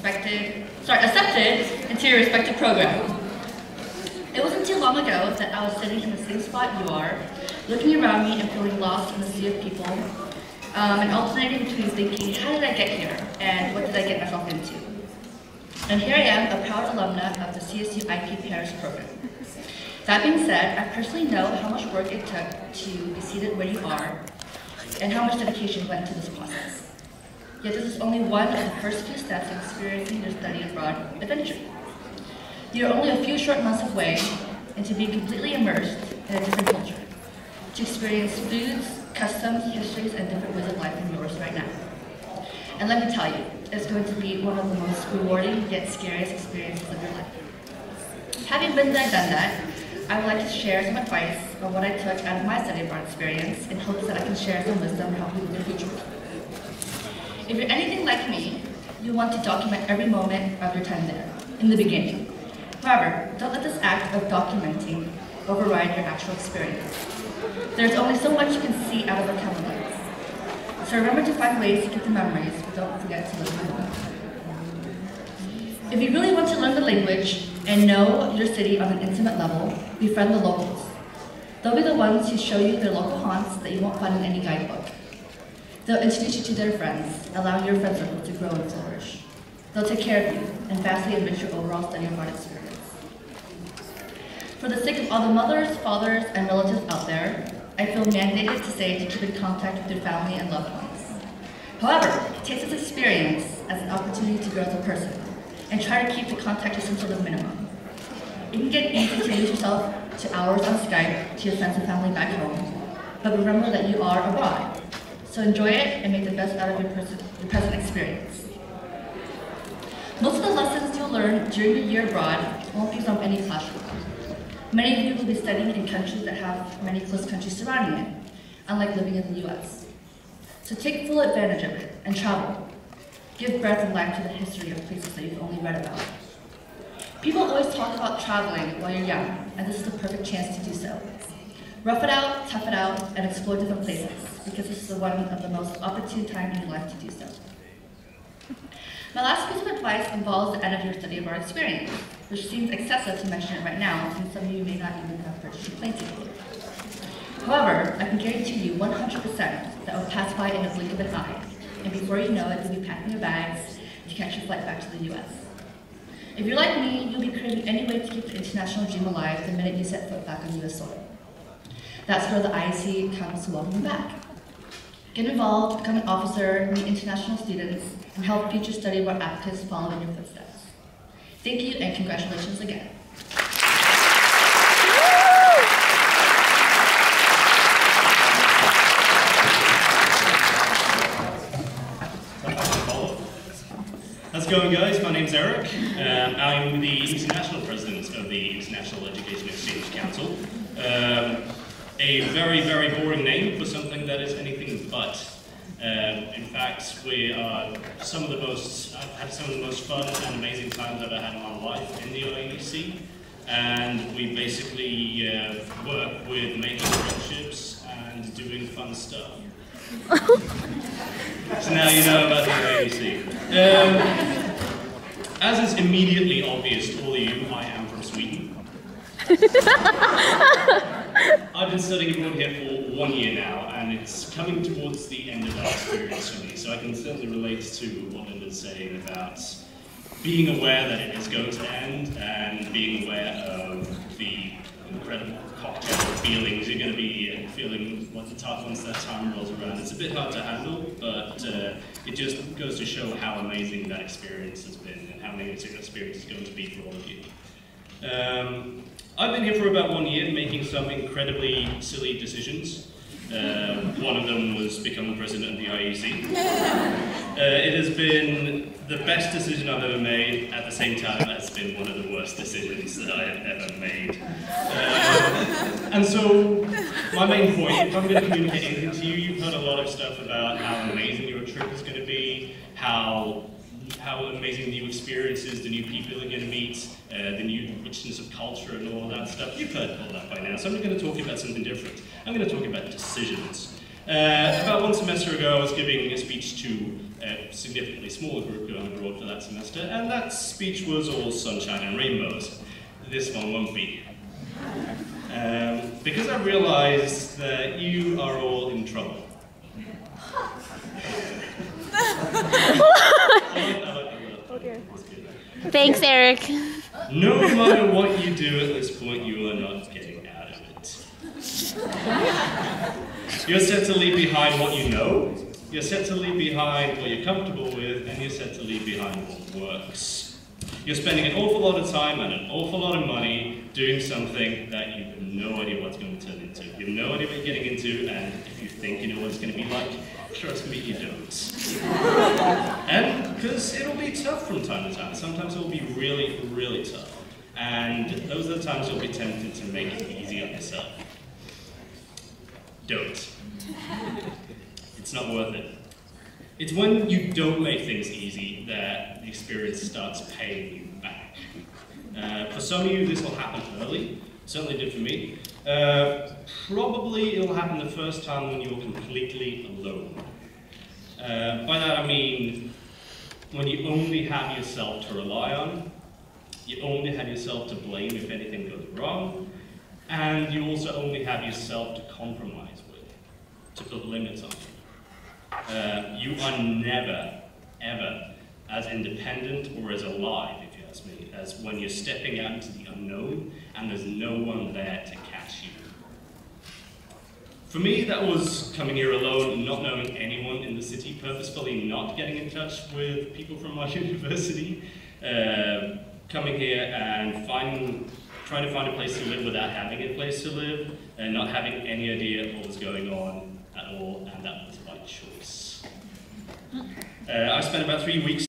accepted into your respective program. It wasn't too long ago that I was sitting in the same spot you are, looking around me and feeling lost in the sea of people, and alternating between thinking, how did I get here, and what did I get myself into? And here I am, a proud alumna of the CSU IP Paris program. That being said, I personally know how much work it took to be seated where you are, and how much dedication went into this process. Yet this is only one of the first few steps in experiencing your study abroad adventure. You're only a few short months away into being completely immersed in a different culture, to experience foods, customs, histories, and different ways of life than yours right now. And let me tell you, it's going to be one of the most rewarding yet scariest experiences of your life. Having been there, done that, I would like to share some advice on what I took out of my study abroad experience in hopes that I can share some wisdom and help you with your future. If you're anything like me, you want to document every moment of your time there, in the beginning. However, don't let this act of documenting override your actual experience. There's only so much you can see out of a camera lens. So remember to find ways to keep the memories, but don't forget to live them. If you really want to learn the language and know your city on an intimate level, befriend the locals. They'll be the ones who show you their local haunts that you won't find in any guidebook. They'll introduce you to their friends, allowing your friend circle to grow and flourish. They'll take care of you and vastly enrich your overall study abroad experience. For the sake of all the mothers, fathers, and relatives out there, I feel mandated to say to keep in contact with your family and loved ones. However, take this experience as an opportunity to grow as a person, and try to keep the contact to some sort of minimum. It can get easy to introduce yourself to hours on Skype to your friends and family back home, but remember that you are abroad. So enjoy it and make the best out of your present experience. Most of the lessons you'll learn during your year abroad won't be from any classroom. Many of you will be studying in countries that have many close countries surrounding it, unlike living in the US. So take full advantage of it and travel. Give breath and life to the history of places that you've only read about. People always talk about traveling while you're young, and this is the perfect chance to do so. Rough it out, tough it out, and explore different places, because this is one of the most opportune times in your life to do so. My last piece of advice involves the end of your study abroad experience, which seems excessive to mention it right now, since some of you may not even have purchased your plane ticket. However, I can guarantee you 100% that will pass by in a blink of an eye, and before you know it, you'll be packing your bags to catch your flight back to the US. If you're like me, you'll be craving any way to keep the international dream alive the minute you set foot back on US soil. That's where the IEEC comes to welcome you back. Get involved, become an officer, meet international students, and help future study abroad applicants follow in your footsteps. Thank you, and congratulations again. How's it going, guys? My name's Eric. I'm the International President of the International Education Exchange Council. A very, very boring name for something that is anything but. In fact, we are I've had some of the most fun and amazing times I've ever had in my life in the IEEC. And we basically work with making friendships and doing fun stuff. So now you know about the IEEC. As is immediately obvious to all of you, I am from Sweden. I've been studying abroad here for 1 year now, and it's coming towards the end of that experience for me, so I can certainly relate to what Linda's saying about being aware that it is going to end, and being aware of the incredible cocktail of feelings you're going to be feeling once that time rolls around. It's a bit hard to handle, but it just goes to show how amazing that experience has been, and how amazing that experience is going to be for all of you. I've been here for about 1 year, making some incredibly silly decisions. One of them was becoming president of the IEEC. It has been the best decision I've ever made. At the same time, it's been one of the worst decisions that I have ever made. And so, my main point, if I'm going to communicate anything to you, you've heard a lot of stuff about how amazing your trip is going to be, how amazing the new experiences, the new people you're going to meet, the new richness of culture and all that stuff. You've heard all that by now, so I'm going to talk about something different. I'm going to talk about decisions. About 1 semester ago, I was giving a speech to significantly smaller group going abroad for that semester, and that speech was all sunshine and rainbows. This one won't be. Because I realized that you are all in trouble. Thanks, Eric. No matter what you do at this point, you are not getting out of it. You're set to leave behind what you know, you're set to leave behind what you're comfortable with, and you're set to leave behind what works. You're spending an awful lot of time and an awful lot of money doing something that you have no idea what it's going to turn into. You have no idea what you're getting into, and if you think you know what it's going to be like, trust me, you don't. And because it'll be tough from time to time. Sometimes it'll be really, really tough. And those are the times you'll be tempted to make it easy on yourself. Don't. It's not worth it. It's when you don't make things easy that the experience starts paying you back. For some of you, this will happen early. Certainly did for me. Probably it will happen the first time when you're completely alone. By that I mean when you only have yourself to rely on, you only have yourself to blame if anything goes wrong, and you also only have yourself to compromise with, to put limits on. You are never, ever as independent or as alive, if you ask me, as when you're stepping out into the unknown and there's no one there to catch you. For me, that was coming here alone, not knowing anyone in the city, purposefully not getting in touch with people from my university, coming here and trying to find a place to live without having a place to live, and not having any idea what was going on at all, and that was my choice. I spent about 3 weeks